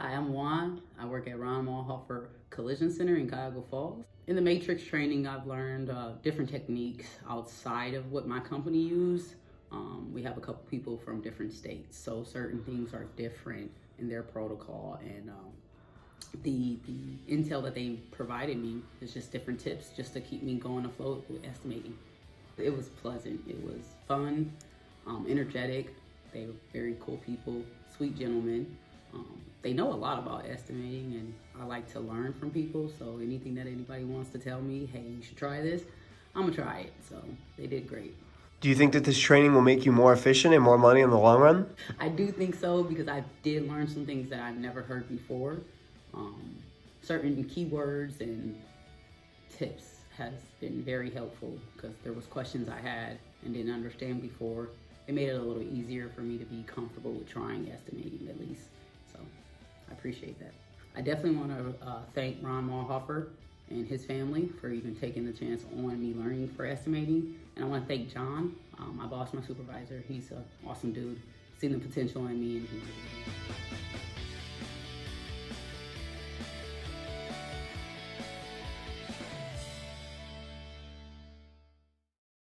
Hi, I'm Juan. I work at Marhofer Collision Center in Cuyahoga Falls. In the matrix training, I've learned different techniques outside of what my company use. We have a couple people from different states, so certain things are different in their protocol, and the intel that they provided me is just different tips just to keep me going afloat with estimating. It was pleasant. It was fun, energetic. They were very cool people, sweet gentlemen. They know a lot about estimating, and I like to learn from people, so anything that anybody wants to tell me, hey, you should try this, I'm gonna try it. So they did great. Do you think that this training will make you more efficient and more money in the long run? I do think so, because I did learn some things that I've never heard before. Certain keywords and tips has been very helpful, because there was questions I had and didn't understand before. It made it a little easier for me to be comfortable with trying estimating, at least. So I appreciate that. I definitely want to thank Ron Marhofer and his family for even taking the chance on me learning for estimating. And I want to thank John, my boss, my supervisor. He's an awesome dude. Seen the potential in me, and he